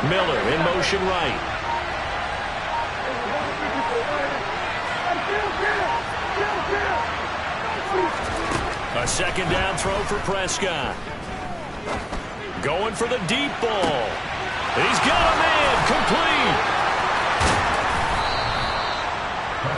Miller in motion right. A second down throw for Prescott. Going for the deep ball. He's got a man complete.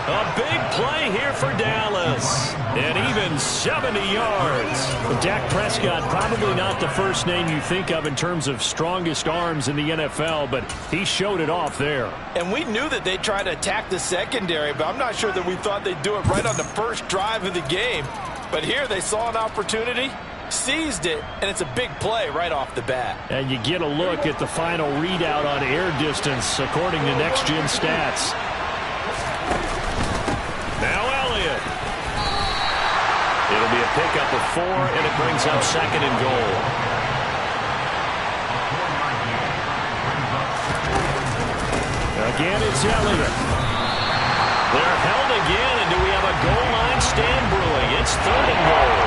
A big play here for Dallas. And even 70 yards. Dak Prescott, probably not the first name you think of in terms of strongest arms in the NFL, but he showed it off there. And we knew that they'd try to attack the secondary, but I'm not sure that we thought they'd do it right on the first drive of the game. But here they saw an opportunity, seized it, and it's a big play right off the bat. And you get a look at the final readout on air distance according to Next Gen Stats. Now Elliott. It'll be a pickup of 4, and it brings up second and goal. Again, it's Elliott. They're held again, and do we have a goal line stand brewing? It's third and goal.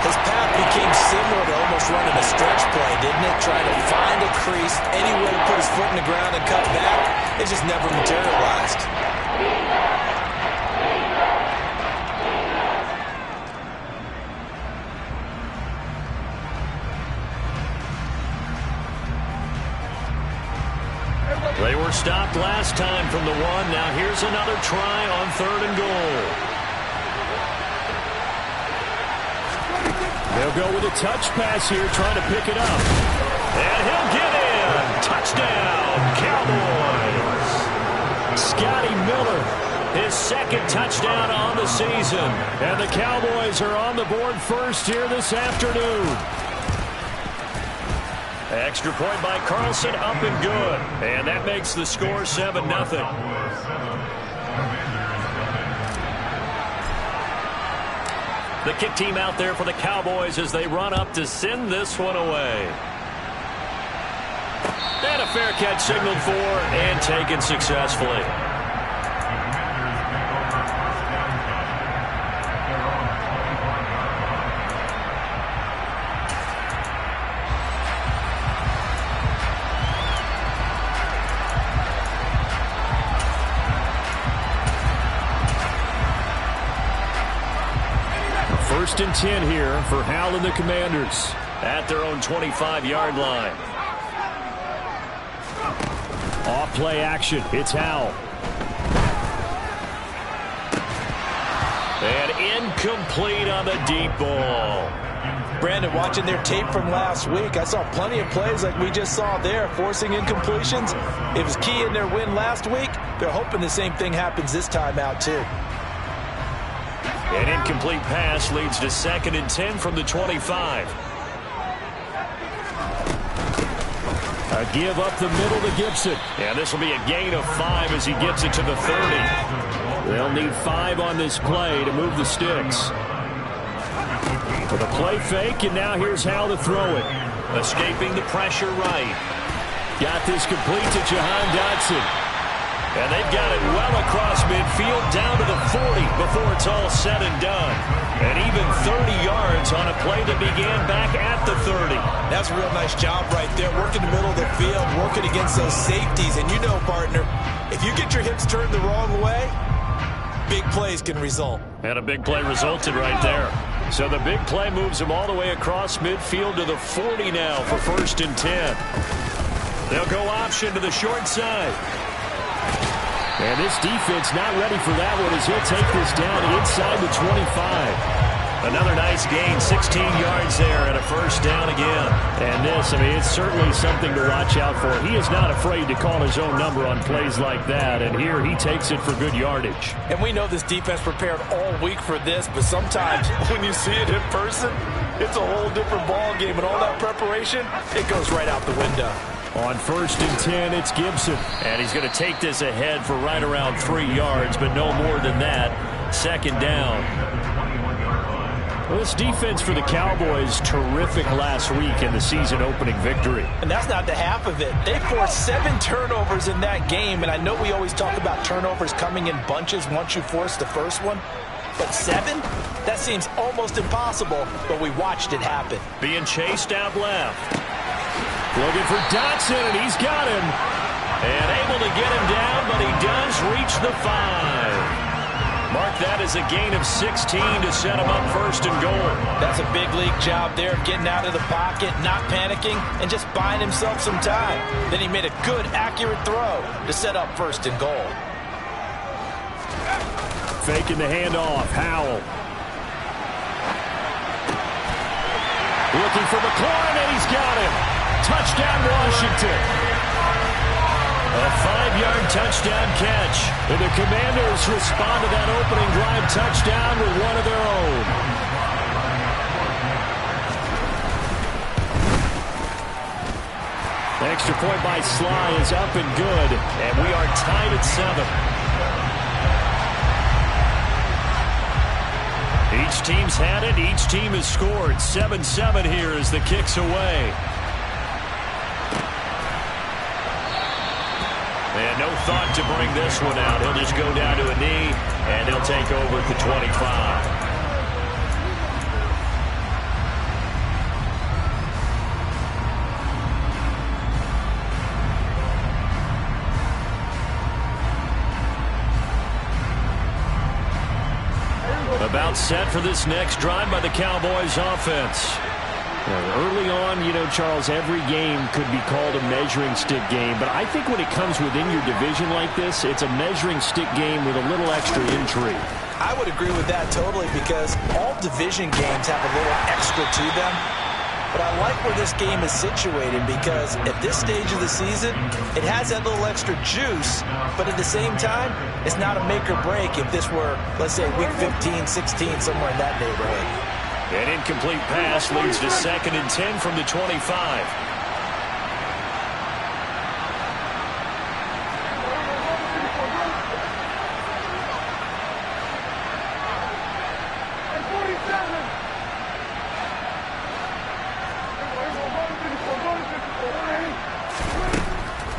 His path became similar to almost running a stretch play, didn't it? Trying to find a crease, anywhere to put his foot in the ground and cut back. It just never materialized. They were stopped last time from the 1. Now here's another try on third and goal. They'll go with a touch pass here, trying to pick it up. And he'll get in. Touchdown, Cowboys. Scotty Miller, his second touchdown on the season. And the Cowboys are on the board first here this afternoon. Extra point by Carlson, up and good. And that makes the score 7-0. The kick team out there for the Cowboys as they run up to send this one away. And a fair catch signaled for and taken successfully. First and 10 here for Hal and the Commanders at their own 25-yard line. Off play action. It's Hal. And incomplete on the deep ball. Brandon, watching their tape from last week, I saw plenty of plays like we just saw there, forcing incompletions. It was key in their win last week. They're hoping the same thing happens this time out, too. An incomplete pass leads to second and 10 from the 25. A give up the middle to Gibson. And this will be a gain of 5 as he gets it to the 30. They'll need 5 on this play to move the sticks. With a play fake, and now here's Hal to throw it. Escaping the pressure right. Got this complete to Jahan Dotson. And they've got it well across midfield down to the 40 before it's all said and done. And even 30 yards on a play that began back at the 30. That's a real nice job right there, working the middle of the field, working against those safeties. And you know, partner, if you get your hips turned the wrong way, big plays can result. And a big play resulted right there. So the big play moves them all the way across midfield to the 40 now for first and 10. They'll go option to the short side. And this defense not ready for that one as he'll take this down inside the 25. Another nice gain, 16 yards there and a first down again. And this, I mean, it's certainly something to watch out for. He is not afraid to call his own number on plays like that, and here he takes it for good yardage. And we know this defense prepared all week for this, but sometimes when you see it in person, it's a whole different ball game, and all that preparation, it goes right out the window. On first and 10, it's Gibson. And he's going to take this ahead for right around 3 yards, but no more than that. Second down. Well, this defense for the Cowboys, terrific last week in the season opening victory. And that's not the half of it. They forced 7 turnovers in that game, and I know we always talk about turnovers coming in bunches once you force the first one. But 7? That seems almost impossible, but we watched it happen. Being chased out left. Looking for Dotson, and he's got him. And able to get him down, but he does reach the 5. Mark that as a gain of 16 to set him up first and goal. That's a big league job there of getting out of the pocket, not panicking, and just buying himself some time. Then he made a good, accurate throw to set up first and goal. Faking the handoff. Howell. Looking for McLaurin, and he's got him. Touchdown, Washington. A 5-yard touchdown catch. And the Commanders respond to that opening drive touchdown with one of their own. Extra point by Sly is up and good. And we are tied at 7. Each team's had it. Each team has scored. 7-7 here as the kick's away. And no thought to bring this one out. He'll just go down to a knee, and he'll take over at the 25. About set for this next drive by the Cowboys offense. Early on, Charles, every game could be called a measuring stick game. But I think when it comes within your division like this, it's a measuring stick game with a little extra intrigue. I would agree with that totally because all division games have a little extra to them. But I like where this game is situated because at this stage of the season, it has that little extra juice. But at the same time, it's not a make or break if this were, let's say, week 15, 16, somewhere in that neighborhood. An incomplete pass leads to 2nd and 10 from the 25.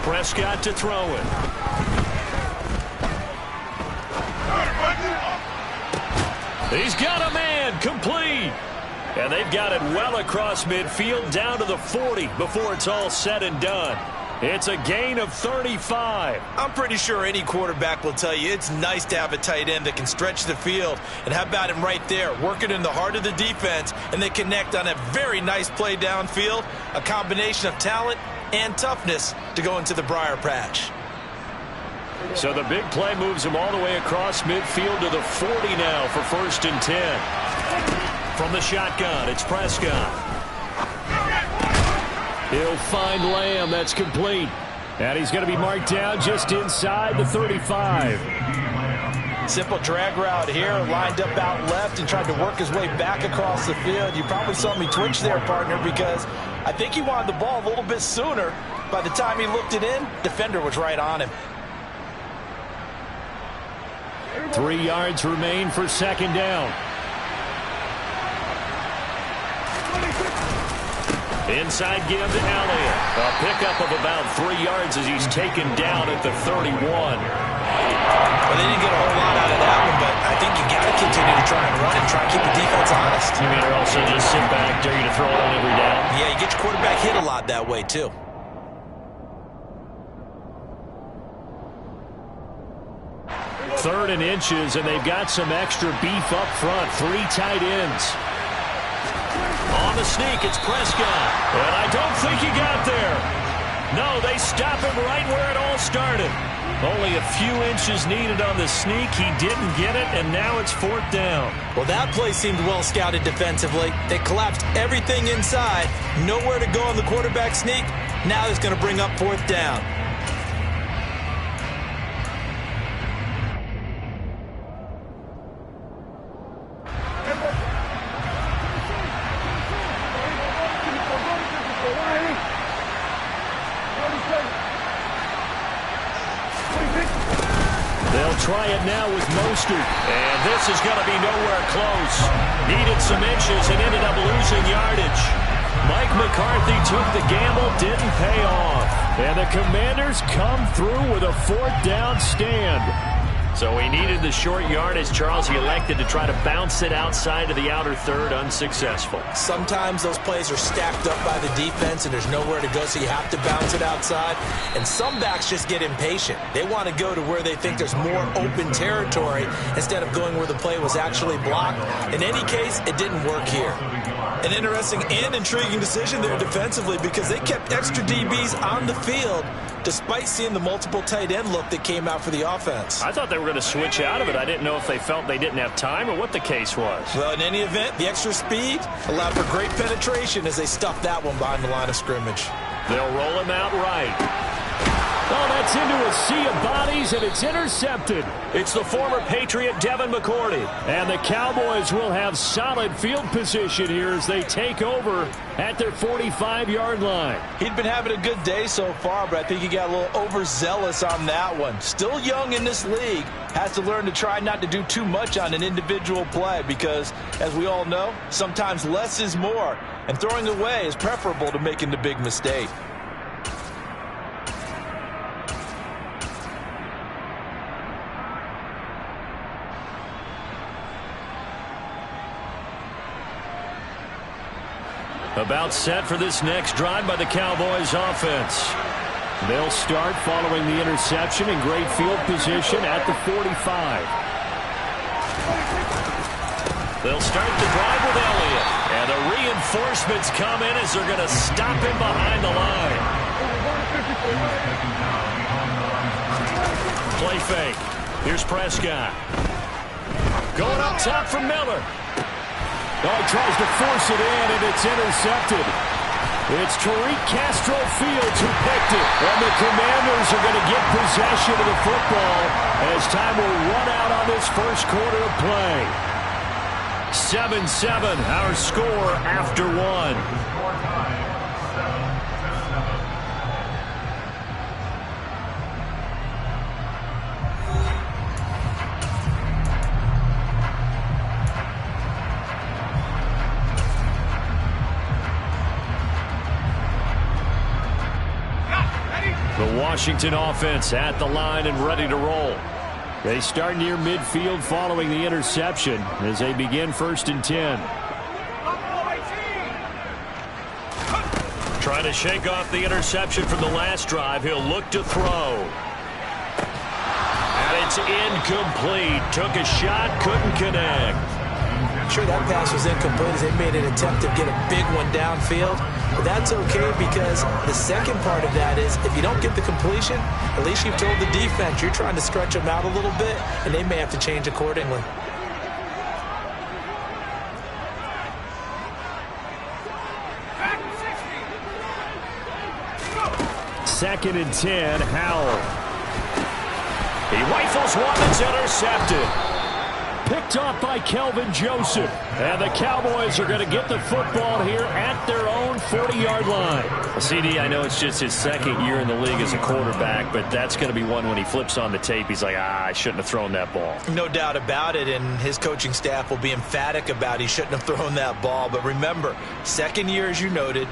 Prescott to throw it. He's got a man, complete. And they've got it well across midfield down to the 40 before it's all said and done. It's a gain of 35. I'm pretty sure any quarterback will tell you it's nice to have a tight end that can stretch the field. And how about him right there, working in the heart of the defense, and they connect on a very nice play downfield, a combination of talent and toughness to go into the briar patch. So the big play moves him all the way across midfield to the 40 now for 1st and 10. From the shotgun, it's Prescott. He'll find Lamb. That's complete. And he's going to be marked down just inside the 35. Simple drag route here, lined up out left and tried to work his way back across the field. You probably saw me twitch there, partner, because I think he wanted the ball a little bit sooner. By the time he looked it in, defender was right on him. 3 yards remain for 2nd down. Inside give to Elliott. A pickup of about 3 yards as he's taken down at the 31. Well, they didn't get a whole lot out of that one, but I think you got to continue to try and run and try and keep the defense honest. You mean, or also just sit back, dare you to throw it on every down? Yeah, you get your quarterback hit a lot that way, too. Third and inches, and they've got some extra beef up front. 3 tight ends. On the sneak, it's Prescott. And I don't think he got there. No, they stop him right where it all started. Only a few inches needed on the sneak. He didn't get it, and now it's 4th down. Well, that play seemed well scouted defensively. They collapsed everything inside. Nowhere to go on the quarterback sneak. Now it's going to bring up 4th down. Try it now with Mostert. And this is going to be nowhere close. Needed some inches and ended up losing yardage. Mike McCarthy took the gamble, didn't pay off. And the Commanders come through with a 4th down stand. So he needed the short yardage, Charles. He elected to try to bounce it outside of the outer third, unsuccessful. Sometimes those plays are stacked up by the defense and there's nowhere to go, so you have to bounce it outside. And some backs just get impatient. They want to go to where they think there's more open territory instead of going where the play was actually blocked. In any case, it didn't work here. An interesting and intriguing decision there defensively because they kept extra DBs on the field despite seeing the multiple tight end look that came out for the offense. I thought they were going to switch out of it. I didn't know if they felt they didn't have time or what the case was. Well, in any event, the extra speed allowed for great penetration as they stuffed that one behind the line of scrimmage. They'll roll him out right. Oh, that's into a sea of bodies, and it's intercepted. It's the former Patriot Devin McCourty. And the Cowboys will have solid field position here as they take over at their 45-yard line. He'd been having a good day so far, but I think he got a little overzealous on that one. Still young in this league. Has to learn to try not to do too much on an individual play because, as we all know, sometimes less is more. And throwing away is preferable to making the big mistake. About set for this next drive by the Cowboys offense. They'll start following the interception in great field position at the 45. They'll start the drive with Elliott. And the reinforcements come in as they're going to stop him behind the line. Play fake. Here's Prescott. Going up top for Miller. Oh, he tries to force it in, and it's intercepted. It's Tariq Castro-Fields who picked it. And the Commanders are going to get possession of the football as time will run out on this first quarter of play. 7-7, our score after one. The Washington offense at the line and ready to roll. They start near midfield following the interception as they begin 1st and 10. Trying to shake off the interception from the last drive. He'll look to throw. And it's incomplete. Took a shot, couldn't connect. Sure, that pass was incomplete as they made an attempt to get a big one downfield. But that's okay because the second part of that is if you don't get the completion, at least you've told the defense you're trying to stretch them out a little bit, and they may have to change accordingly. Second and 10, Howell. He rifles one that's intercepted. Picked off by Kelvin Joseph. And the Cowboys are going to get the football here at their own 40-yard line. Well, CD, I know it's just his second year in the league as a quarterback, but that's going to be one when he flips on the tape. He's like, I shouldn't have thrown that ball. No doubt about it, and his coaching staff will be emphatic about he shouldn't have thrown that ball. But remember, second year, as you noted,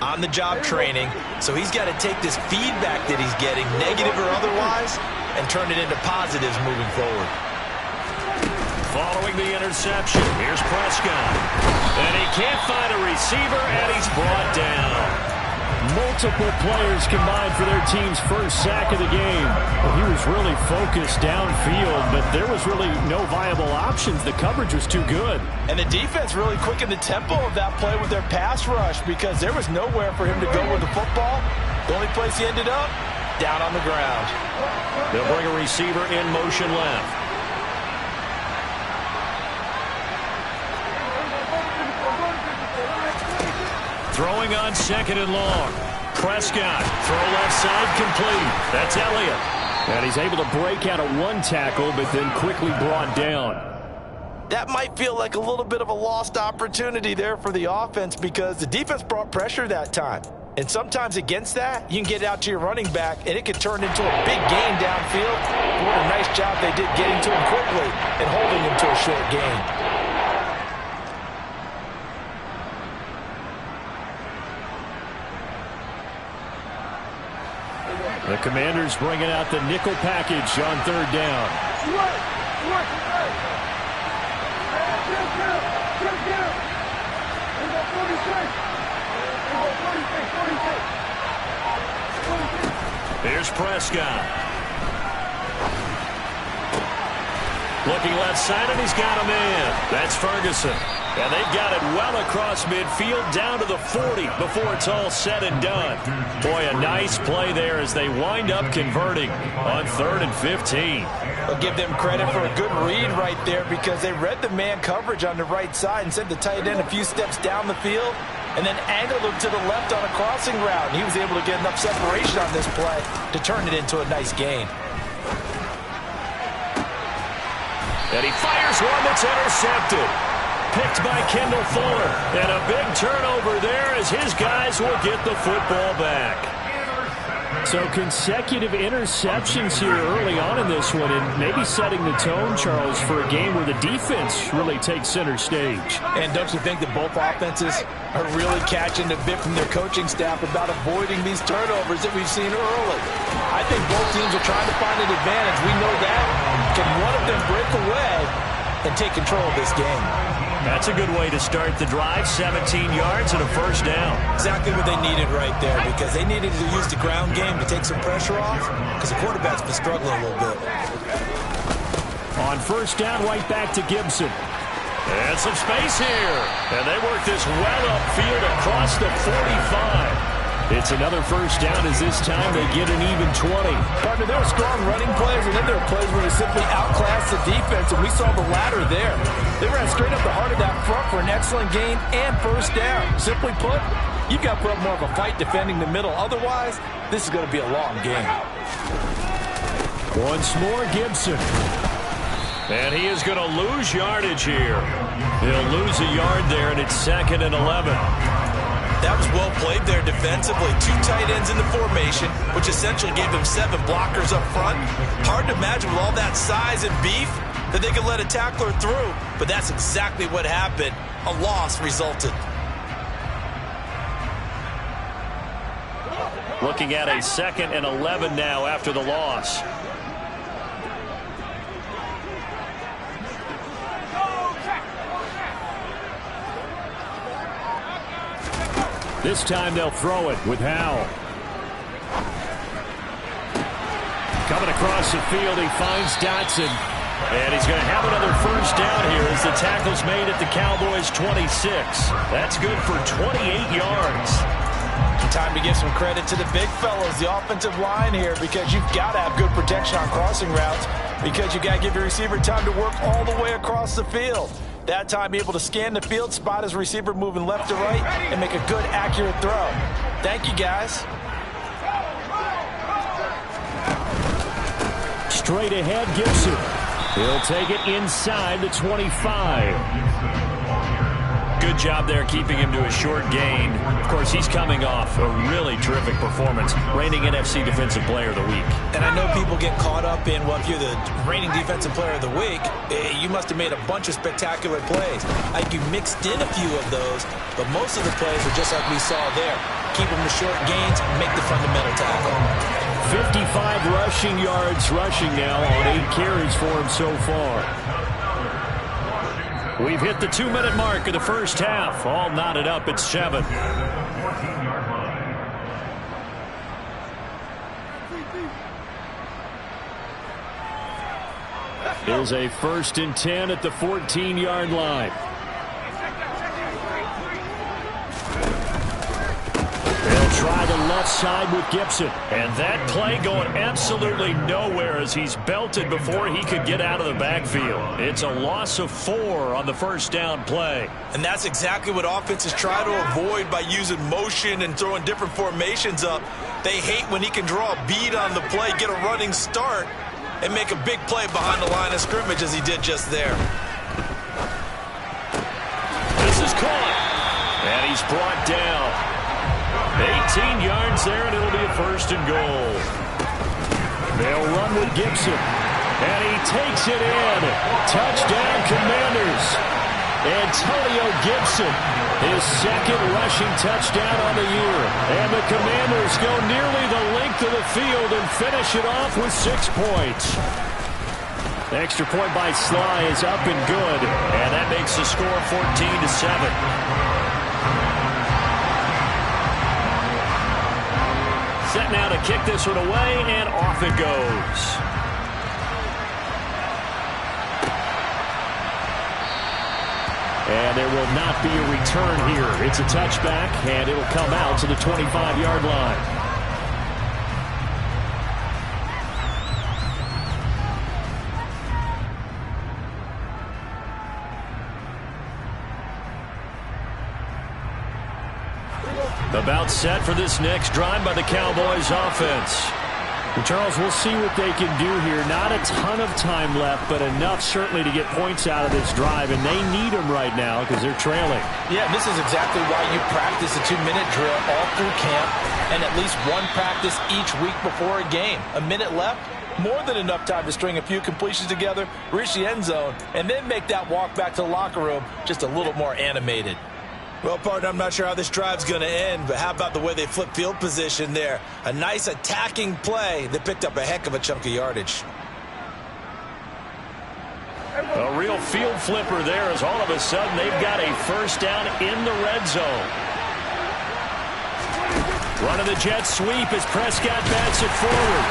on-the-job training, so he's got to take this feedback that he's getting, negative or otherwise, and turn it into positives moving forward. Following the interception, here's Prescott. And he can't find a receiver, and he's brought down. Multiple players combined for their team's first sack of the game. Well, he was really focused downfield, but there was really no viable options. The coverage was too good. And the defense really quickened the tempo of that play with their pass rush because there was nowhere for him to go with the football. The only place he ended up, down on the ground. They'll bring a receiver in motion left. Throwing on second and long. Prescott, throw left side, complete. That's Elliott. And he's able to break out of one tackle, but then quickly brought down. That might feel like a little bit of a lost opportunity there for the offense because the defense brought pressure that time. And sometimes against that, you can get out to your running back, and it could turn into a big gain downfield. What a nice job they did getting to him quickly and holding him to a short gain. The Commanders bringing out the nickel package on third down. Here's Prescott. Looking left side, and he's got a man. That's Ferguson. And they've got it well across midfield down to the 40 before it's all said and done. Boy, a nice play there as they wind up converting on 3rd and 15. I'll give them credit for a good read right there because they read the man coverage on the right side and sent the tight end a few steps down the field and then angled him to the left on a crossing route. And he was able to get enough separation on this play to turn it into a nice gain. And he fires one that's intercepted. Picked by Kendall Fuller. And a big turnover there as his guys will get the football back. So consecutive interceptions here early on in this one, and maybe setting the tone, Charles, for a game where the defense really takes center stage. And don't you think that both offenses are really catching a bit from their coaching staff about avoiding these turnovers that we've seen early? I think both teams are trying to find an advantage. We know that. Can one of them break away and take control of this game? That's a good way to start the drive. 17 yards and a first down. Exactly what they needed right there because they needed to use the ground game to take some pressure off because the quarterback's been struggling a little bit. On first down, right back to Gibson. And some space here. And they work this well upfield across the 45. It's another first down as this time they get an even 20. Partner, there are strong running plays, and then there are plays where they simply outclass the defense, and we saw the latter there. They ran straight up the heart of that front for an excellent gain and first down. Simply put, you've got to put up more of a fight defending the middle. Otherwise, this is going to be a long game. Once more, Gibson. And he is going to lose yardage here. He'll lose a yard there, and it's 2nd and 11. That was well played there defensively. 2 tight ends in the formation, which essentially gave them 7 blockers up front. Hard to imagine with all that size and beef that they could let a tackler through, but that's exactly what happened. A loss resulted. Looking at a 2nd and 11 now after the loss. This time they'll throw it with Howell. Coming across the field, he finds Dotson. And he's going to have another first down here as the tackle's made at the Cowboys' 26. That's good for 28 yards. Time to give some credit to the big fellas, the offensive line here, because you've got to have good protection on crossing routes because you've got to give your receiver time to work all the way across the field. That time, be able to scan the field, spot his receiver moving left to right, and make a good, accurate throw. Thank you, guys. Straight ahead, Gibson. He'll take it inside the 25. Good job there keeping him to a short gain. Of course, he's coming off a really terrific performance, reigning NFC Defensive Player of the Week. And I know people get caught up in, well, if you're the reigning Defensive Player of the Week, you must have made a bunch of spectacular plays. I think you mixed in a few of those, but most of the plays are just like we saw there. Keep them to short gains, make the fundamental tackle. 55 rushing yards rushing now on 8 carries for him so far. We've hit the 2-minute mark of the first half. All knotted up at 7. Here's a 1st and 10 at the 14-yard line. They'll try the left side with Gibson. And that play going absolutely nowhere as he's belted before he could get out of the backfield. It's a loss of 4 on the first down play. And that's exactly what offenses try to avoid by using motion and throwing different formations up. They hate when he can draw a bead on the play, get a running start, and make a big play behind the line of scrimmage as he did just there. This is caught. And he's brought down. 18 yards there, and it'll be a 1st and goal. They'll run with Gibson. And he takes it in. Touchdown, Commanders. Antonio Gibson, his 2nd rushing touchdown on the year. And the Commanders go nearly the length of the field and finish it off with 6 points. Extra point by Sly is up and good, and that makes the score 14-7. Set now to kick this one away, and off it goes. And there will not be a return here. It's a touchback, and it'll come out to the 25-yard line. About set for this next drive by the Cowboys offense. And Charles, we'll see what they can do here. Not a ton of time left, but enough certainly to get points out of this drive, and they need them right now because they're trailing. Yeah, this is exactly why you practice a 2-minute drill all through camp and at least one practice each week before a game. A minute left, more than enough time to string a few completions together, reach the end zone, and then make that walk back to the locker room just a little more animated. Well, partner, I'm not sure how this drive's going to end, but how about the way they flip field position there? A nice attacking play that picked up a heck of a chunk of yardage. A real field flipper there as all of a sudden they've got a first down in the red zone. Run of the jet sweep as Prescott bats it forward.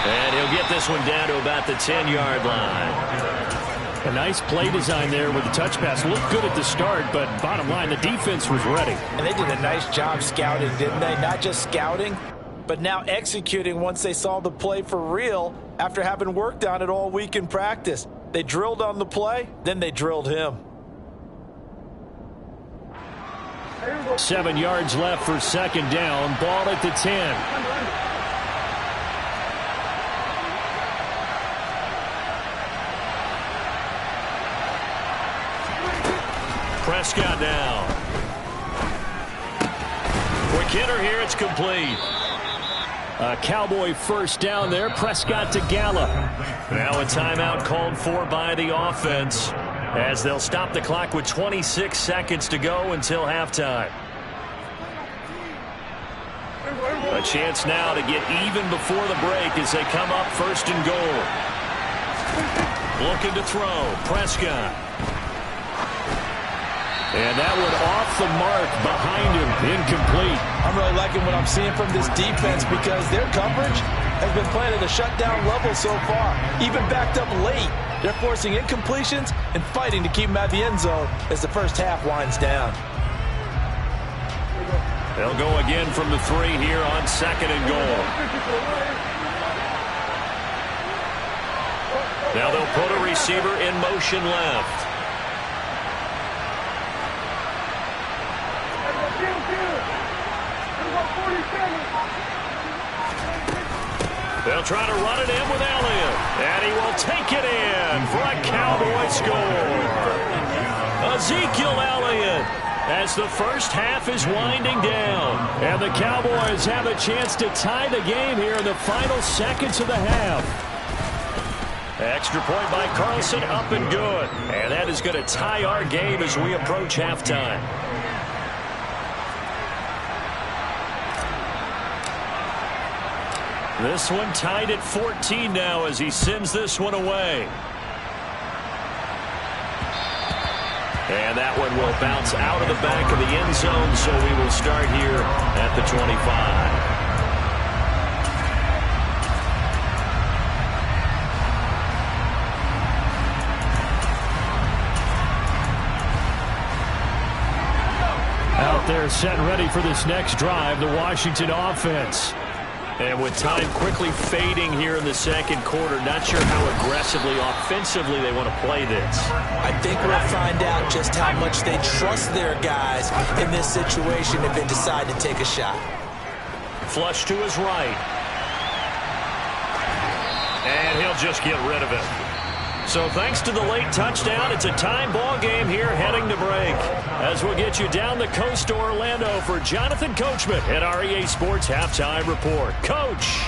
And he'll get this one down to about the 10-yard line. A nice play design there with the touch pass. Looked good at the start, but bottom line, the defense was ready. And they did a nice job scouting, didn't they? Not just scouting, but now executing once they saw the play for real after having worked on it all week in practice. They drilled on the play, then they drilled him. 7 yards left for second down. Ball at the 10. Prescott now. Quick hitter here. It's complete. A Cowboy first down there. Prescott to Gallup. Now a timeout called for by the offense as they'll stop the clock with 26 seconds to go until halftime. A chance now to get even before the break as they come up first and goal. Looking to throw. Prescott. And that one off the mark behind him. Incomplete. I'm really liking what I'm seeing from this defense because their coverage has been playing at a shutdown level so far. Even backed up late, they're forcing incompletions and fighting to keep them at the end zone as the first half winds down. They'll go again from the 3 here on second and goal. Now they'll put a receiver in motion left. They'll try to run it in with Elliott. And he will take it in for a Cowboy score. Ezekiel Elliott as the first half is winding down. And the Cowboys have a chance to tie the game here in the final seconds of the half. Extra point by Carlson, up and good. And that is going to tie our game as we approach halftime. This one tied at 14 now as he sends this one away. And that one will bounce out of the back of the end zone, so we will start here at the 25. Out there set and ready for this next drive, the Washington offense. And with time quickly fading here in the second quarter, not sure how aggressively, offensively they want to play this. I think we'll find out just how much they trust their guys in this situation if they decide to take a shot. Flush to his right. And he'll just get rid of it. So thanks to the late touchdown, it's a time ball game here heading to break. As we'll get you down the coast to Orlando for Jonathan Coachman at our EA Sports Halftime Report. Coach.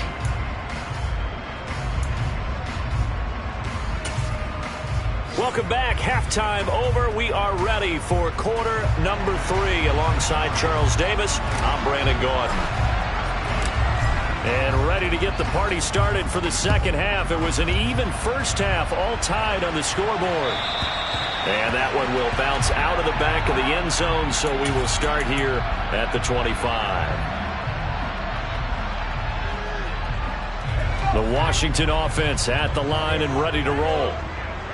Welcome back. Halftime over. We are ready for quarter number 3 alongside Charles Davis. I'm Brandon Gaudin. And ready to get the party started for the second half. It was an even first half, all tied on the scoreboard. And that one will bounce out of the back of the end zone, so we will start here at the 25. The Washington offense at the line and ready to roll.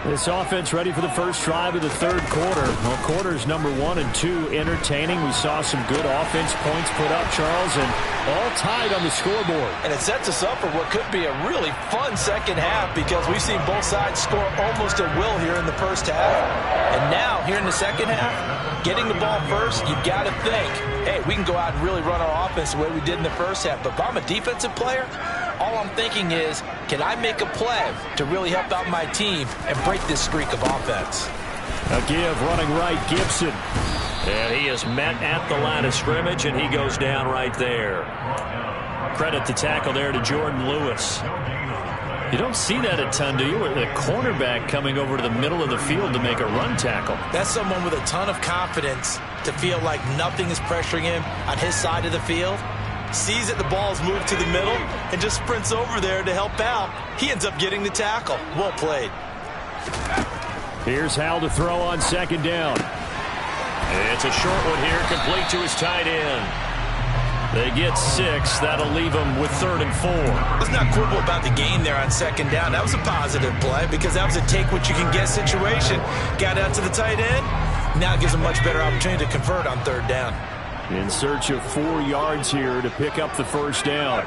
This offense ready for the first drive of the third quarter. Well, quarters number 1 and 2 entertaining. We saw some good offense points put up, Charles, and all tied on the scoreboard. And it sets us up for what could be a really fun second half because we've seen both sides score almost at will here in the first half. And now, here in the second half, getting the ball first, you've got to think, hey, we can go out and really run our offense the way we did in the first half. But if I'm a defensive player, all I'm thinking is, can I make a play to really help out my team and break this streak of offense? A give running right, Gibson. And he is met at the line of scrimmage, and he goes down right there. Credit the tackle there to Jordan Lewis. You don't see that a ton, do you? The cornerback coming over to the middle of the field to make a run tackle. That's someone with a ton of confidence to feel like nothing is pressuring him on his side of the field. Sees that the ball is moved to the middle and just sprints over there to help out. He ends up getting the tackle. Well played. Here's Howell to throw on second down. It's a short one here, complete to his tight end. They get 6. That'll leave them with 3rd and 4. Let's not quibble about the gain there on second down. That was a positive play because that was a take-what-you-can-get situation. Got out to the tight end. Now it gives a much better opportunity to convert on 3rd down. In search of 4 yards here to pick up the first down.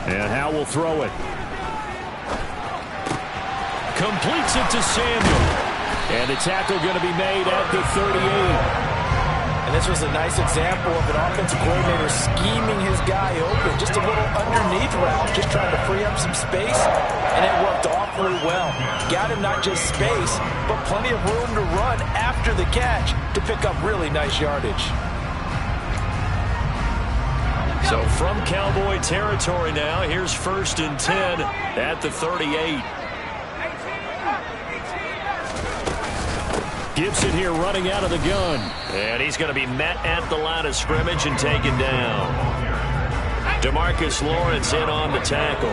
And Howell will throw it. Completes it to Samuel. And the tackle going to be made at the 38. And this was a nice example of an offensive coordinator scheming his guy open. Just a little underneath route, just trying to free up some space, and it worked awfully well. Got him not just space, but plenty of room to run after the catch to pick up really nice yardage. So from Cowboy territory now, here's 1st and 10 at the 38. Gibson here running out of the gun. And he's going to be met at the line of scrimmage and taken down. DeMarcus Lawrence in on the tackle.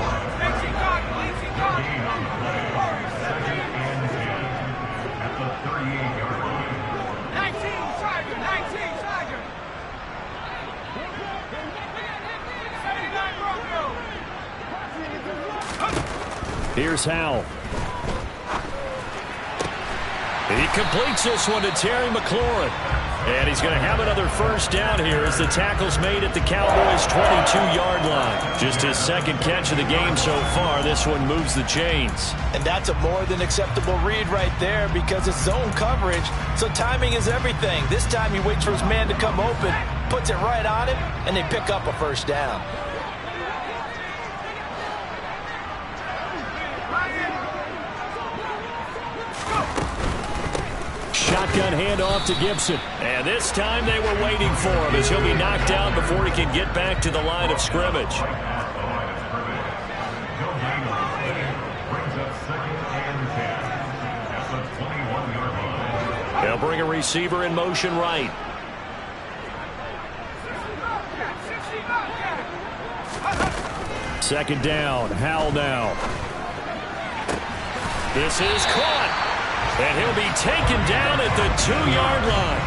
Here's Howell. He completes this one to Terry McLaurin. And he's going to have another first down here as the tackle's made at the Cowboys' 22-yard line. Just his 2nd catch of the game so far. This one moves the chains. And that's a more than acceptable read right there because it's zone coverage, so timing is everything. This time he waits for his man to come open, puts it right on him, and they pick up a first down. Shotgun handoff to Gibson. And this time they were waiting for him as he'll be knocked down before he can get back to the line of scrimmage. They'll bring a receiver in motion right. Second down, Howell now. This is caught. And he'll be taken down at the 2-yard line.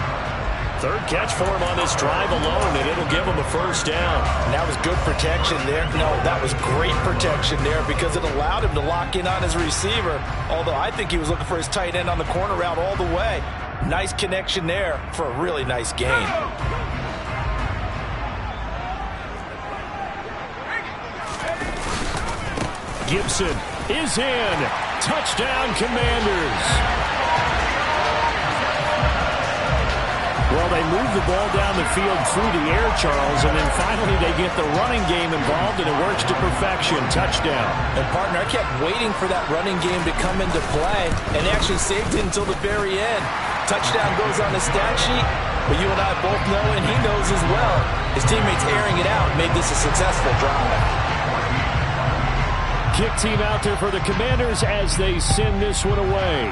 3rd catch for him on this drive alone, and it'll give him a first down. And that was good protection there. No, that was great protection there because it allowed him to lock in on his receiver, although I think he was looking for his tight end on the corner route all the way. Nice connection there for a really nice gain. Gibson is in. Touchdown, Commanders. Well, they move the ball down the field through the air, Charles, and then finally they get the running game involved, and it works to perfection. Touchdown. And, partner, I kept waiting for that running game to come into play, and they actually saved it until the very end. Touchdown goes on the stat sheet, but you and I both know, and he knows as well, his teammates airing it out made this a successful drive. kick team out there for the Commanders as they send this one away.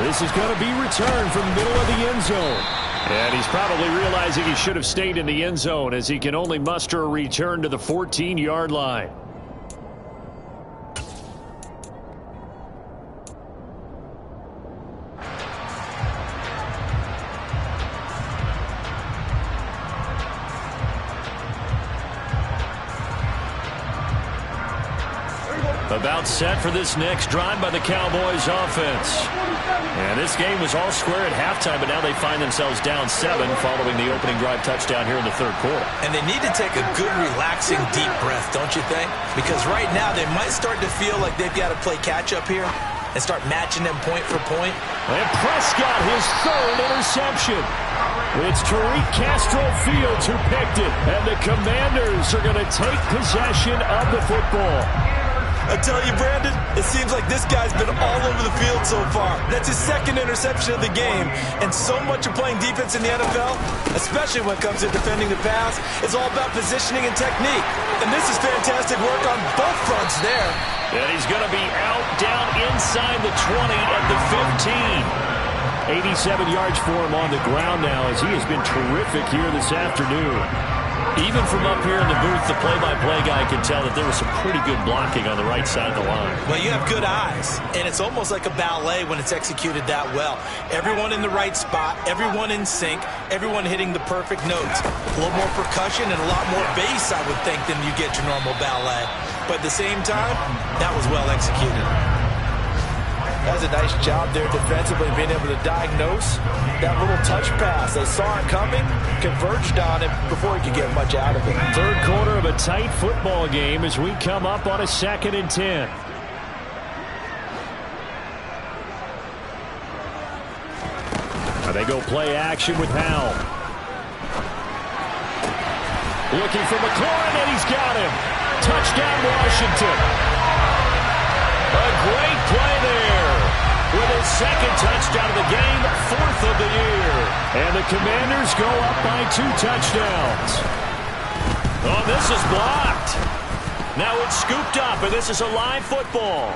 This is going to be returned from the middle of the end zone. And he's probably realizing he should have stayed in the end zone as he can only muster a return to the 14-yard line. About set for this next drive by the Cowboys offense. And this game was all square at halftime, but now they find themselves down 7 following the opening drive touchdown here in the third quarter. And they need to take a good, relaxing, deep breath, don't you think? Because right now they might start to feel like they've got to play catch-up here and start matching them point for point. And Prescott, his third interception. It's Tariq Castro-Fields who picked it, and the Commanders are going to take possession of the football. I tell you, Brandon, it seems like this guy's been all over the field so far. That's his second interception of the game, and so much of playing defense in the NFL, especially when it comes to defending the pass, is all about positioning and technique. And this is fantastic work on both fronts there. And he's going to be out, down inside the 20 at the 15. 87 yards for him on the ground now as he has been terrific here this afternoon. Even from up here in the booth, the play-by-play guy can tell that there was some pretty good blocking on the right side of the line. Well, you have good eyes, and it's almost like a ballet when it's executed that well. Everyone in the right spot, everyone in sync, everyone hitting the perfect notes. A little more percussion and a lot more bass, I would think, than you get your normal ballet. But at the same time, that was well executed. That was a nice job there defensively, being able to diagnose that little touch pass. They saw it coming, converged on it before he could get much out of it. Third quarter of a tight football game as we come up on a 2nd and 10. Now they go play action with Howell. Looking for McLaurin, and he's got him. Touchdown, Washington. A great play there with his second touchdown of the game, 4th of the year. And the Commanders go up by 2 touchdowns. Oh, this is blocked. Now it's scooped up, and this is a live football.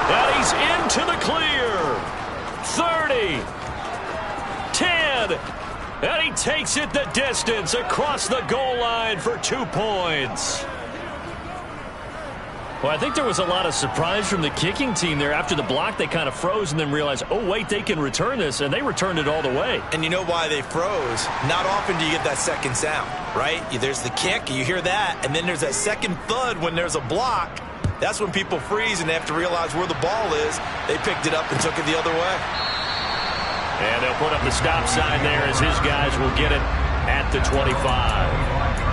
And he's into the clear. 30. 10. And he takes it the distance across the goal line for 2 points. Well, I think there was a lot of surprise from the kicking team there. After the block, they kind of froze and then realized, oh, wait, they can return this, and they returned it all the way. And you know why they froze? Not often do you get that second sound, right? There's the kick, you hear that, and then there's that second thud when there's a block. That's when people freeze and they have to realize where the ball is. They picked it up and took it the other way. And they'll put up the stop sign there as his guys will get it at the 25.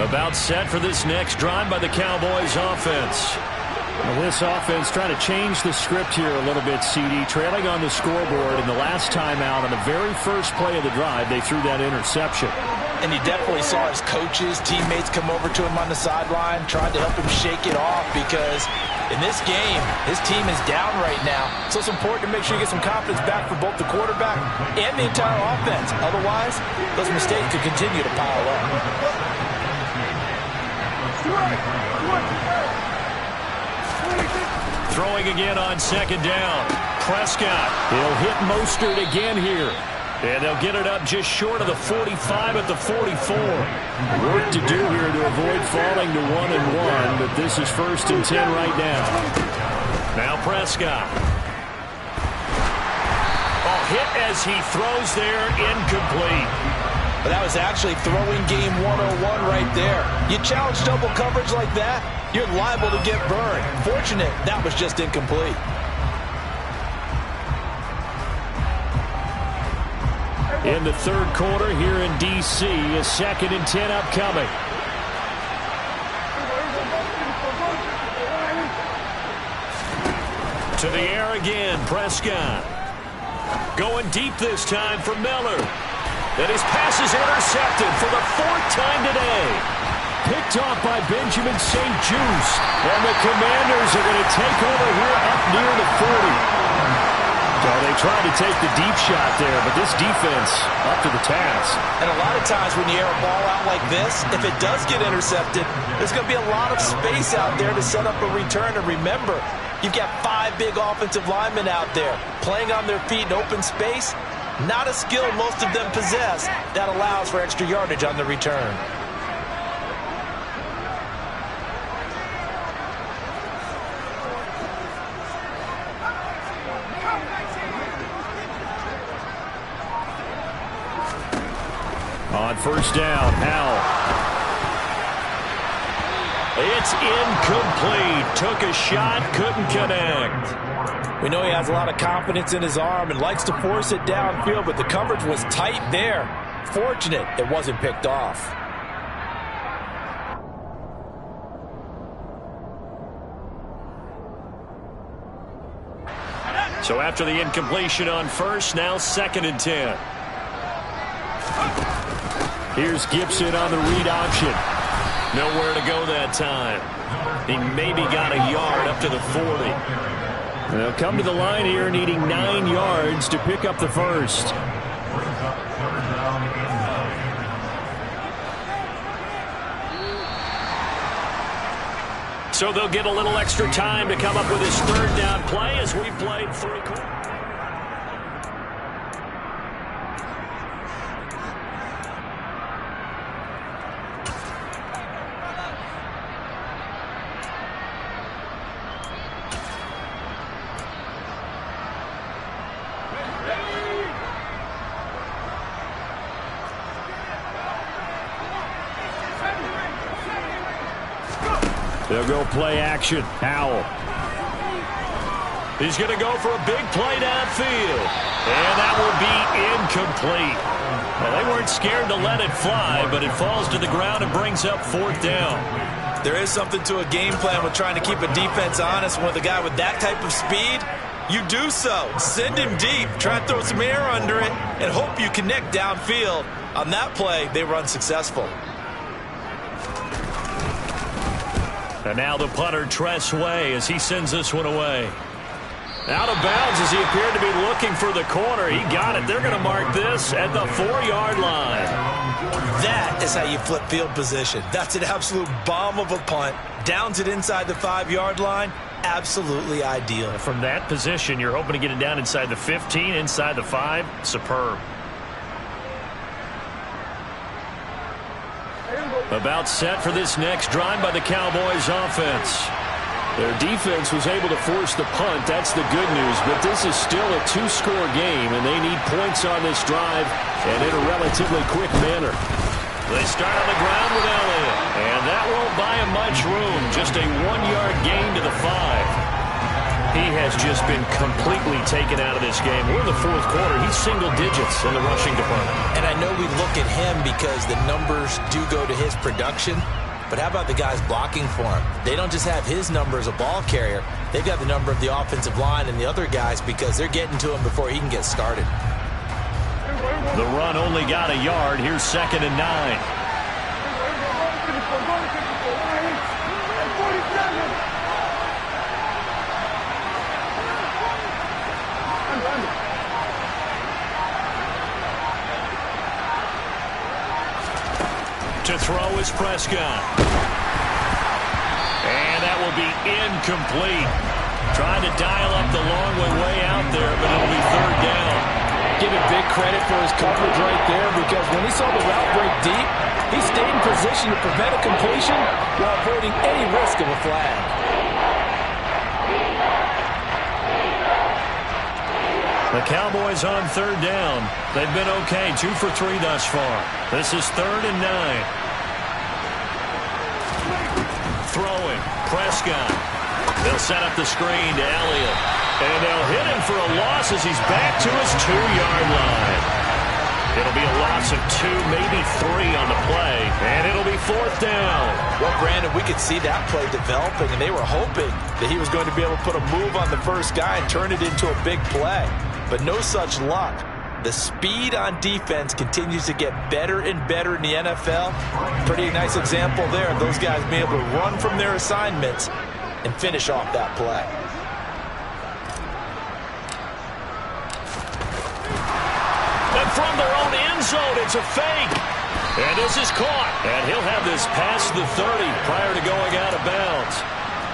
About set for this next drive by the Cowboys offense. Well, this offense trying to change the script here a little bit, CD. Trailing on the scoreboard, and the last time out on the very first play of the drive, they threw that interception. And he definitely saw his coaches, teammates come over to him on the sideline, tried to help him shake it off because in this game, his team is down right now. So it's important to make sure you get some confidence back for both the quarterback and the entire offense. Otherwise, those mistakes could continue to pile up. Throwing again on 2nd down. Prescott. He'll hit Mostert again here. And they'll get it up just short of the 45 at the 44. Work to do here to avoid falling to 1-1, but this is 1st and 10 right now. Now Prescott. Oh, hit as he throws there, incomplete. But that was actually throwing game 101 right there. You challenge double coverage like that, you're liable to get burned. Fortunate, that was just incomplete. in the third quarter here in D.C. A 2nd and 10 upcoming. To the air again, Prescott. Going deep this time for Miller. And his pass is intercepted for the 4th time today. Picked off by Benjamin St-Juste. And the Commanders are going to take over here up near the 40. So they tried to take the deep shot there, but this defense up to the task. And a lot of times when you air a ball out like this, if it does get intercepted, there's going to be a lot of space out there to set up a return. And remember, you've got 5 big offensive linemen out there playing on their feet in open space. Not a skill most of them possess that allows for extra yardage on the return. On first down, Howell. It's incomplete. Took a shot, couldn't connect. We know he has a lot of confidence in his arm and likes to force it downfield, but the coverage was tight there. Fortunate it wasn't picked off. So after the incompletion on first, now 2nd and 10. Here's Gibson on the read option. Nowhere to go that time. He maybe got a yard up to the 40. They'll come to the line here needing 9 yards to pick up the first. So they'll get a little extra time to come up with his 3rd down play as we played 3 quarters. They'll go play action. Howell. He's going to go for a big play downfield. And that will be incomplete. Well, they weren't scared to let it fly, but it falls to the ground and brings up 4th down. There is something to a game plan with trying to keep a defense honest. With a guy with that type of speed, you do so. Send him deep. Try to throw some air under it and hope you connect downfield. On that play, they were unsuccessful. And now the punter, Tress Way, as he sends this one away. Out of bounds as he appeared to be looking for the corner. He got it. They're going to mark this at the 4-yard line. That is how you flip field position. That's an absolute bomb of a punt. Downs it inside the 5-yard line. Absolutely ideal. From that position, you're hoping to get it down inside the 15, inside the 5. Superb. About set for this next drive by the Cowboys offense. Their defense was able to force the punt. That's the good news. But this is still a 2-score game, and they need points on this drive and in a relatively quick manner. They start on the ground with Elliott. And that won't buy him much room. Just a 1-yard gain to the 5. He has just been completely taken out of this game. We're in the 4th quarter. He's single digits in the rushing department. And I know we look at him because the numbers do go to his production. But how about the guys blocking for him? They don't just have his number as a ball carrier. They've got the number of the offensive line and the other guys because they're getting to him before he can get started. The run only got a yard. Here's 2nd and 9. To throw is Prescott. And that will be incomplete. Trying to dial up the long way out there, but it'll be 3rd down. Give him big credit for his coverage right there because when he saw the route break deep, he stayed in position to prevent a completion while avoiding any risk of a flag. The Cowboys on 3rd down. They've been okay, 2 for 3 thus far. This is 3rd and 9. Throwing, Prescott. They'll set up the screen to Elliott. And they'll hit him for a loss as he's back to his 2-yard line. It'll be a loss of 2, maybe 3 on the play, and it'll be 4th down. Well, Brandon, we could see that play developing, and they were hoping that he was going to be able to put a move on the first guy and turn it into a big play. But no such luck. The speed on defense continues to get better and better in the NFL. Pretty nice example there of those guys being able to run from their assignments and finish off that play. And from their own end zone, it's a fake. And this is caught. And he'll have this past the 30 prior to going out of bounds.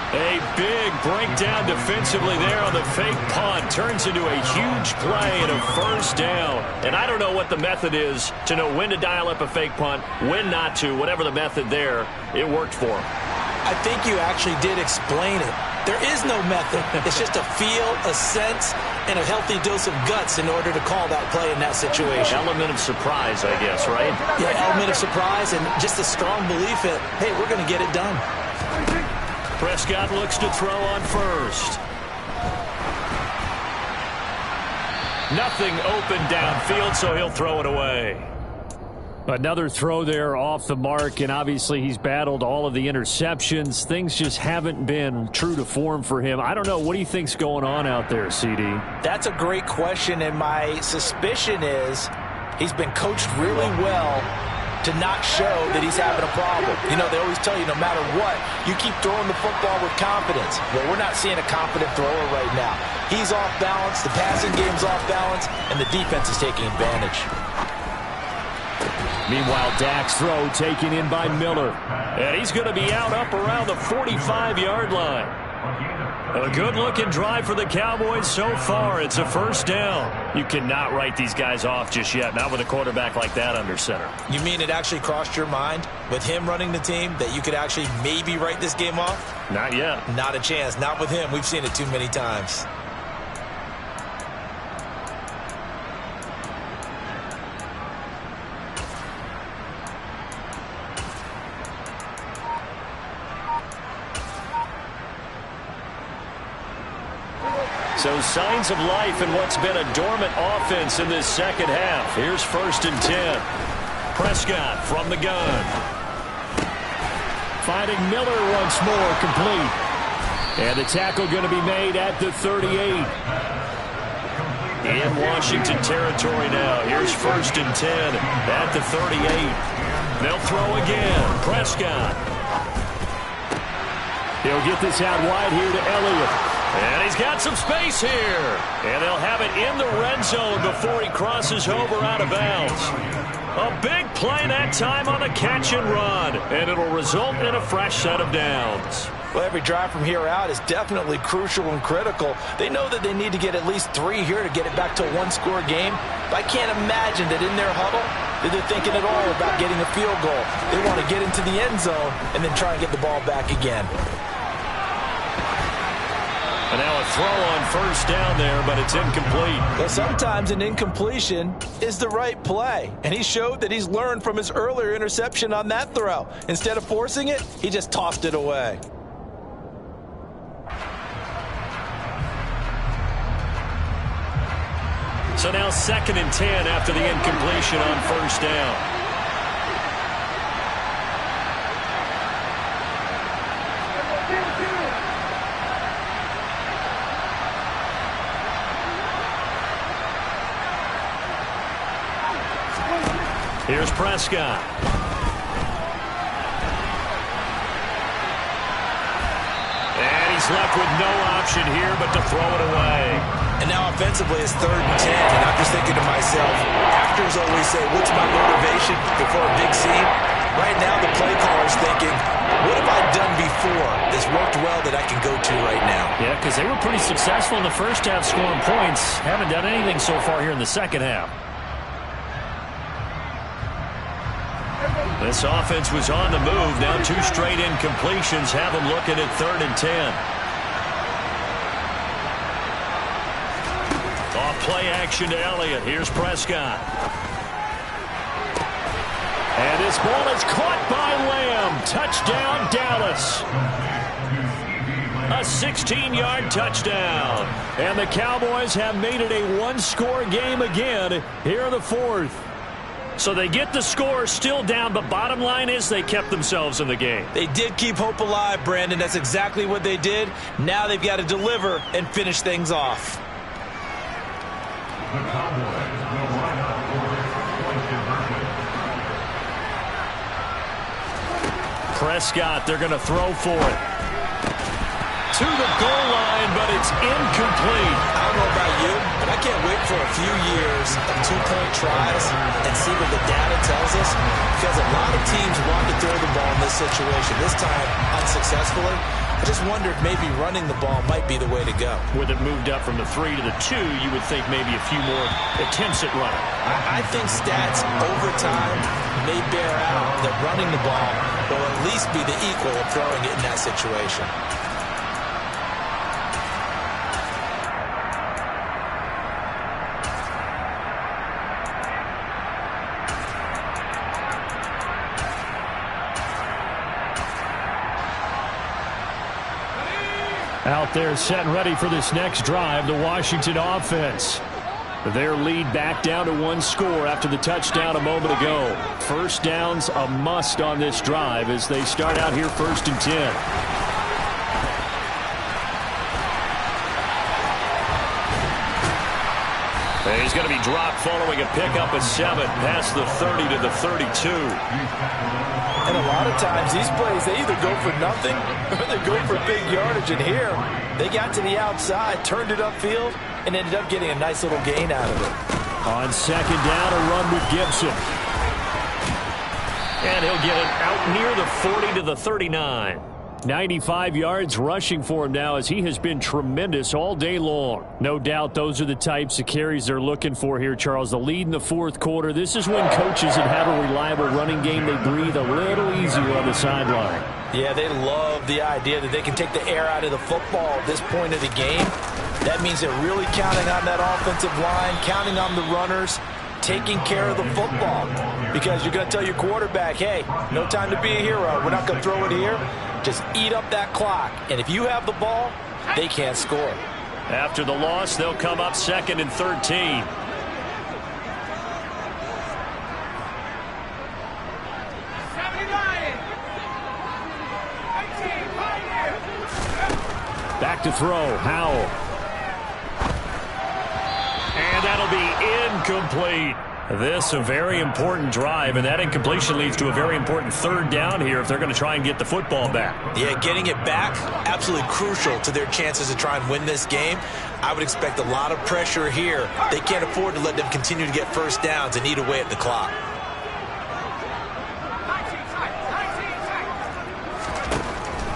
A big breakdown defensively there on the fake punt. Turns into a huge play and a 1st down. And I don't know what the method is to know when to dial up a fake punt, when not to. Whatever the method there, it worked for him. I think you actually did explain it. There is no method. It's just a feel, a sense, and a healthy dose of guts in order to call that play in that situation. Element of surprise, I guess, right? Yeah, element of surprise and just a strong belief that, hey, we're going to get it done. Prescott looks to throw on first. Nothing open downfield, so he'll throw it away. Another throw there off the mark, and obviously he's battled all of the interceptions. Things just haven't been true to form for him. I don't know. What do you think's going on out there, CD? That's a great question, and my suspicion is he's been coached really well to not show that he's having a problem. You know, they always tell you no matter what, you keep throwing the football with confidence. Well, we're not seeing a confident thrower right now. He's off balance, the passing game's off balance, and the defense is taking advantage. Meanwhile, Dak's throw taken in by Miller. And he's going to be out up around the 45-yard line. A good-looking drive for the Cowboys so far. It's a 1st down. You cannot write these guys off just yet, not with a quarterback like that under center. You mean it actually crossed your mind with him running the team that you could actually maybe write this game off? Not yet. Not a chance. Not with him. We've seen it too many times. So signs of life in what's been a dormant offense in this second half. Here's 1st and 10. Prescott from the gun. Finding Miller once more, complete. And the tackle going to be made at the 38. In Washington territory now. Here's 1st and 10 at the 38. They'll throw again. Prescott. He'll get this out wide here to Elliott. And he's got some space here. And they'll have it in the red zone before he crosses over out of bounds. A big play that time on the catch and run. And it'll result in a fresh set of downs. Well, every drive from here out is definitely crucial and critical. They know that they need to get at least 3 here to get it back to a 1-score game. But I can't imagine that in their huddle that they're thinking at all about getting a field goal. They want to get into the end zone and then try and get the ball back again. And now a throw on 1st down there, but it's incomplete. Well, sometimes an incompletion is the right play. And he showed that he's learned from his earlier interception on that throw. Instead of forcing it, he just tossed it away. So now 2nd and 10 after the incompletion on 1st down. Here's Prescott. And he's left with no option here but to throw it away. And now offensively it's 3rd and 10. And I'm just thinking to myself, actors always say, what's my motivation before a big scene? Right now the play caller's thinking, what have I done before that's worked well that I can go to right now? Yeah, because they were pretty successful in the first half scoring points. Haven't done anything so far here in the second half. This offense was on the move. Now 2 straight incompletions have them looking at 3rd and 10. Off play action to Elliott. Here's Prescott. And this ball is caught by Lamb. Touchdown, Dallas. A 16-yard touchdown. And the Cowboys have made it a 1-score game again here in the 4th. So they get the score still down, but bottom line is they kept themselves in the game. They did keep hope alive, Brandon. That's exactly what they did. Now they've got to deliver and finish things off. Prescott, they're going to throw for it. To the goal line, but it's incomplete. I don't know about you, but I can't wait for a few years of two-point tries and see what the data tells us, because a lot of teams want to throw the ball in this situation. This time, unsuccessfully. I just wondered maybe running the ball might be the way to go. With it moved up from the 3 to the 2, you would think maybe a few more attempts at running. I think stats over time may bear out that running the ball will at least be the equal of throwing it in that situation. Out there set and ready for this next drive, the Washington offense. Their lead back down to 1 score after the touchdown a moment ago. First down's a must on this drive as they start out here 1st and 10. He's going to be dropped following a pickup of 7 past the 30 to the 32. And a lot of times these plays, they either go for nothing or they go for big yardage. And here, they got to the outside, turned it upfield, and ended up getting a nice little gain out of it. On 2nd down, a run with Gibson. And he'll get it out near the 40 to the 39. 95 yards rushing for him now as he has been tremendous all day long. No doubt those are the types of carries they're looking for here, Charles. The lead in the 4th quarter. This is when coaches that have a reliable running game, they breathe a little easier on the sideline. Yeah, they love the idea that they can take the air out of the football at this point of the game. That means they're really counting on that offensive line, counting on the runners, taking care of the football. Because you're going to tell your quarterback, hey, no time to be a hero. We're not going to throw it here. Just eat up that clock. And if you have the ball, they can't score. After the loss, they'll come up 2nd and 13. Back to throw, Howell. And that'll be incomplete. This a very important drive, and that incompletion leads to a very important 3rd down here if they're going to try and get the football back. Yeah, getting it back, absolutely crucial to their chances to try and win this game. I would expect a lot of pressure here. They can't afford to let them continue to get first downs and eat away at the clock.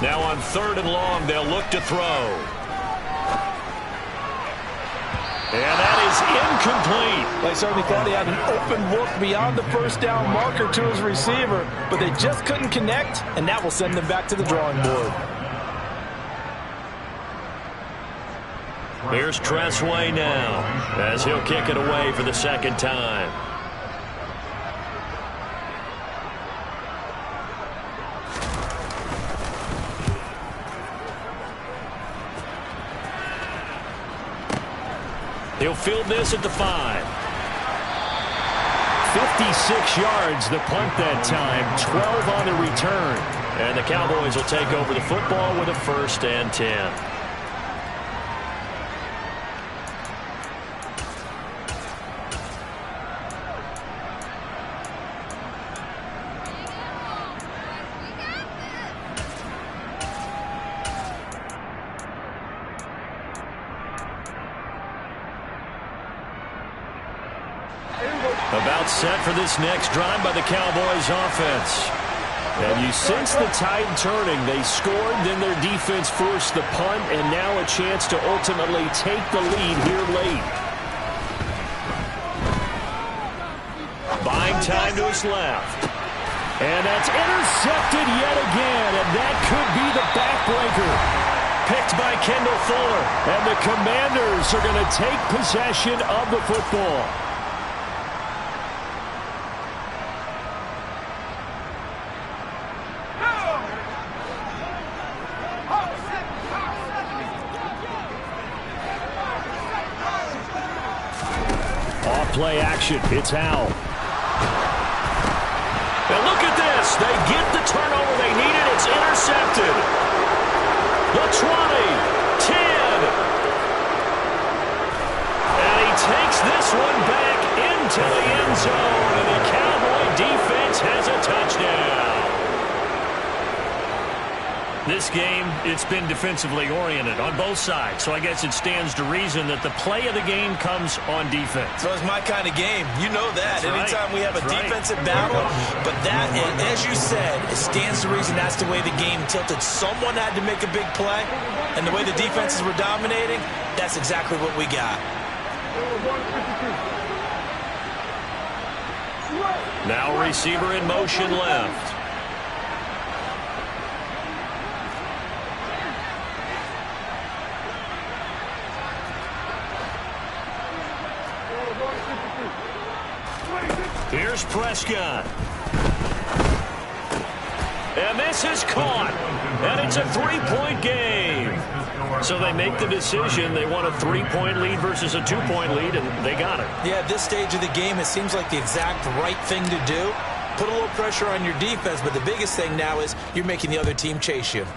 Now on 3rd and long, they'll look to throw. And that is incomplete. They certainly thought he had an open look beyond the first down marker to his receiver, but they just couldn't connect, and that will send them back to the drawing board. Here's Tressway now as he'll kick it away for the 2nd time. He'll field this at the 5. 56 yards the punt that time, 12 on the return. And the Cowboys will take over the football with a 1st and 10. About set for this next drive by the Cowboys offense. And you sense the tide turning. They scored, then their defense forced the punt, and now a chance to ultimately take the lead here late. Buying time to his left. And that's intercepted yet again, and that could be the backbreaker. Picked by Kendall Fuller, and the Commanders are going to take possession of the football. Play action. It's Howell. And look at this. They get the turnover they needed. It's intercepted. The 20, 10. And he takes this one back into the end zone. And the Cowboy defense has a touchdown. This game, it's been defensively oriented on both sides, so I guess it stands to reason that the play of the game comes on defense. So it's my kind of game. You know that. That's Anytime right. we have a defensive battle, but that, as you said, it stands to reason that's the way the game tilted. Someone had to make a big play, and the way the defenses were dominating, that's exactly what we got. Now receiver in motion left. Here's Prescott. And this is caught. And it's a three-point game. So they make the decision. They want a three-point lead versus a two-point lead, and they got it. Yeah, at this stage of the game, it seems like the exact right thing to do. Put a little pressure on your defense, but the biggest thing now is you're making the other team chase you.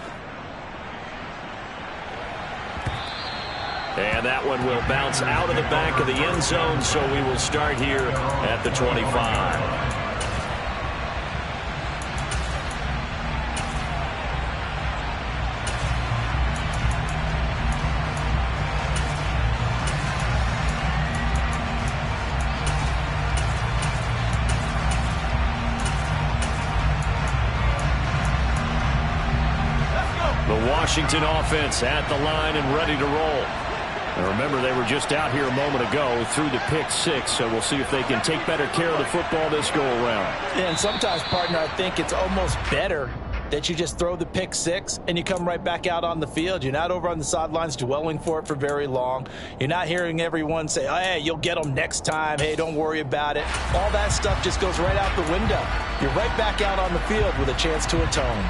And that one will bounce out of the back of the end zone, so we will start here at the 25. The Washington offense at the line and ready to roll. And remember, they were just out here a moment ago through the pick six, so we'll see if they can take better care of the football this go-around. And sometimes, partner, I think it's almost better that you just throw the pick six and you come right back out on the field. You're not over on the sidelines dwelling for it for very long. You're not hearing everyone say, oh, hey, you'll get them next time. Hey, don't worry about it. All that stuff just goes right out the window. You're right back out on the field with a chance to atone.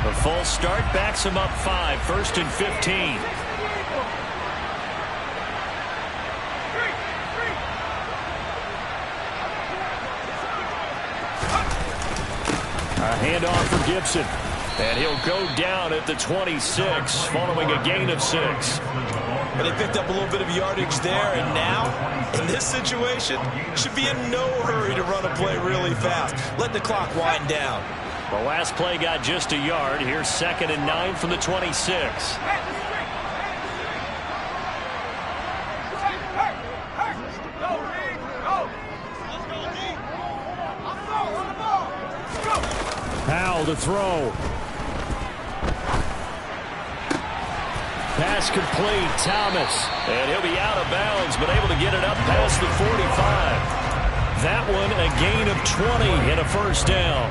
The false start backs him up 5, 1st and 15. A handoff for Gibson. And he'll go down at the 26 following a gain of 6. But they picked up a little bit of yardage there, and now, in this situation, should be in no hurry to run a play really fast. Let the clock wind down. The last play got just a yard. Here's 2nd and 9 from the 26. Powell to throw. Pass complete. Thomas. And he'll be out of bounds, but able to get it up past the 45. That one a gain of 20 and a first down.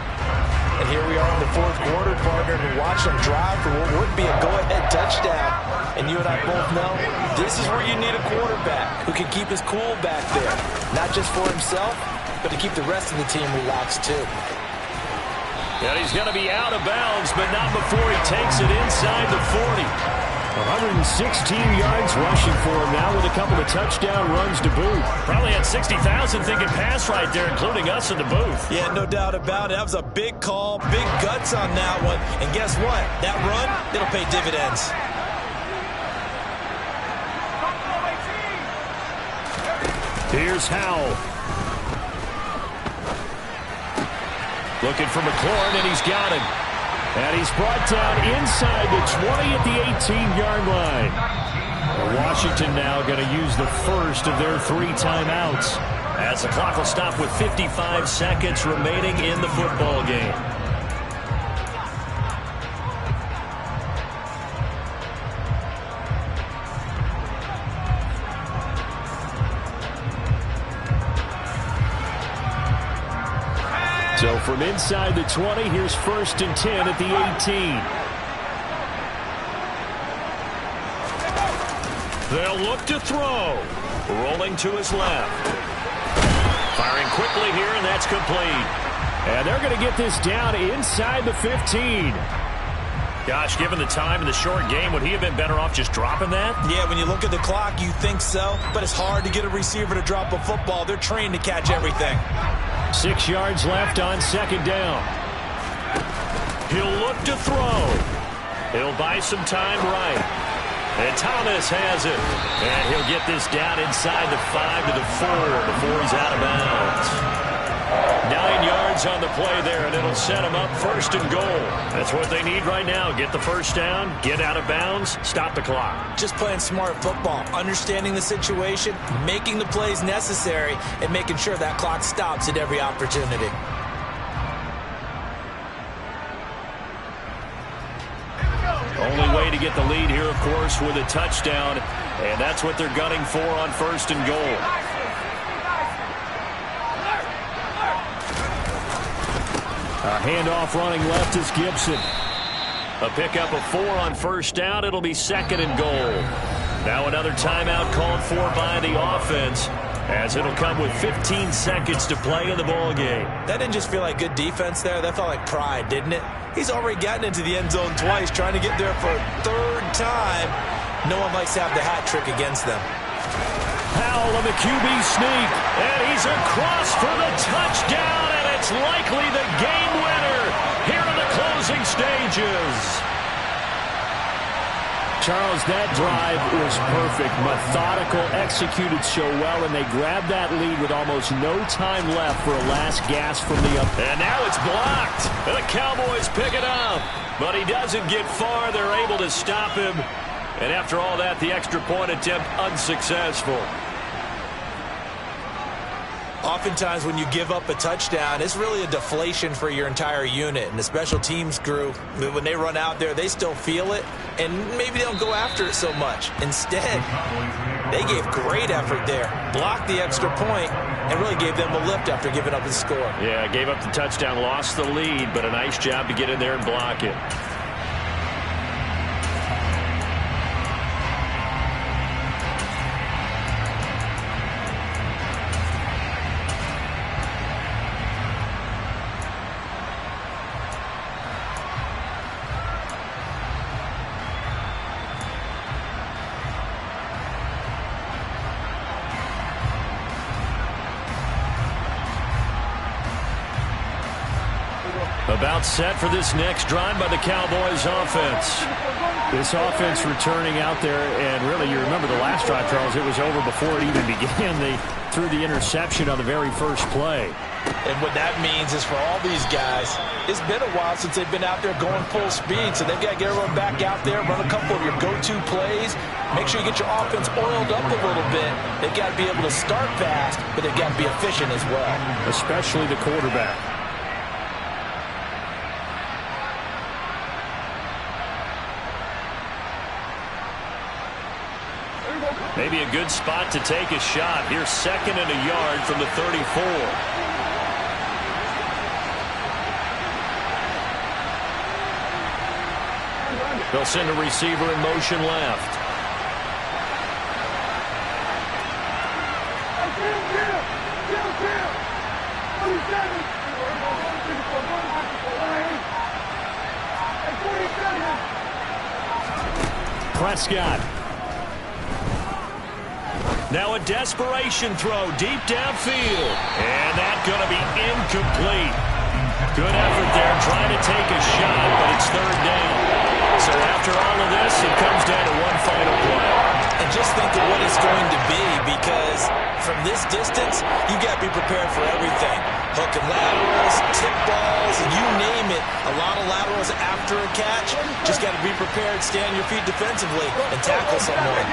And here we are in the 4th quarter, partner, to watch them drive for what would be a go-ahead touchdown. And you and I both know this is where you need a quarterback who can keep his cool back there. Not just for himself, but to keep the rest of the team relaxed too. And he's going to be out of bounds, but not before he takes it inside the 40. 116 yards rushing for him now with a couple of touchdown runs to boot. Probably had 60,000 thinking pass right there, including us in the booth. Yeah, no doubt about it. That was a big call, big guts on that one. And guess what? That run, it'll pay dividends. Here's Howell. Looking for McLaurin, and he's got him. And he's brought down inside the 20 at the 18-yard line. Washington now going to use the first of their 3 timeouts, as the clock will stop with 55 seconds remaining in the football game. So from inside the 20, here's 1st and 10 at the 18. They'll look to throw. Rolling to his left. Firing quickly here, and that's complete. And they're going to get this down inside the 15. Gosh, given the time in the short game, would he have been better off just dropping that? Yeah, when you look at the clock, you think so, but it's hard to get a receiver to drop a football. They're trained to catch everything. 6 yards left on second down. He'll look to throw. He'll buy some time right. And Thomas has it. And he'll get this down inside the 5 to the 4 before he's out of bounds. 9 yards on the play there, and it'll set them up first and goal. That's what they need right now. Get the first down, get out of bounds, stop the clock. Just playing smart football, understanding the situation, making the plays necessary, and making sure that clock stops at every opportunity. Only way to get the lead here, of course, with a touchdown, and that's what they're gunning for on first and goal. A handoff running left is Gibson. A pickup of 4 on first down. It'll be second and goal. Now another timeout called for by the offense, as it'll come with 15 seconds to play in the ball game. That didn't just feel like good defense there. That felt like pride, didn't it? He's already gotten into the end zone twice, trying to get there for a third time. No one likes to have the hat trick against them. Powell on the QB sneak, and he's across for the touchdown, and it's likely the game winner here in the closing stages. Charles, that drive was perfect. Methodical, executed so well, and they grabbed that lead with almost no time left for a last gasp from the up. And now it's blocked. The Cowboys pick it up, but he doesn't get far. They're able to stop him. And after all that, the extra point attempt unsuccessful. Oftentimes when you give up a touchdown, it's really a deflation for your entire unit. And the special teams group, when they run out there, they still feel it, and maybe they don't go after it so much. Instead, they gave great effort there, blocked the extra point, and really gave them a lift after giving up the score. Yeah, gave up the touchdown, lost the lead, but a nice job to get in there and block it. About set for this next drive by the Cowboys offense. This offense returning out there, and really, you remember the last drive, Charles, it was over before it even began. They threw the interception on the very first play. And what that means is for all these guys, it's been a while since they've been out there going full speed, so they've got to get everyone back out there, run a couple of your go-to plays, make sure you get your offense oiled up a little bit. They've got to be able to start fast, but they've got to be efficient as well. Especially the quarterback. Maybe a good spot to take a shot. Here's second and a yard from the 34. They'll send a receiver in motion left. Prescott. Now a desperation throw deep downfield. And that's going to be incomplete. Good effort there trying to take a shot, but it's third down. So after all of this, it comes down to one final play. And just think of what it's going to be, because from this distance, you've got to be prepared for everything. Hook and laterals, tip balls, you name it. A lot of laterals after a catch. Just got to be prepared, stay on your feet defensively, and tackle someone.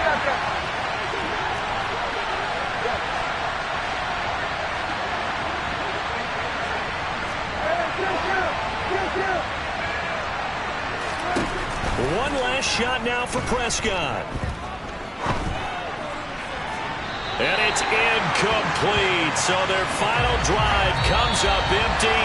One last shot now for Prescott. And it's incomplete. So their final drive comes up empty.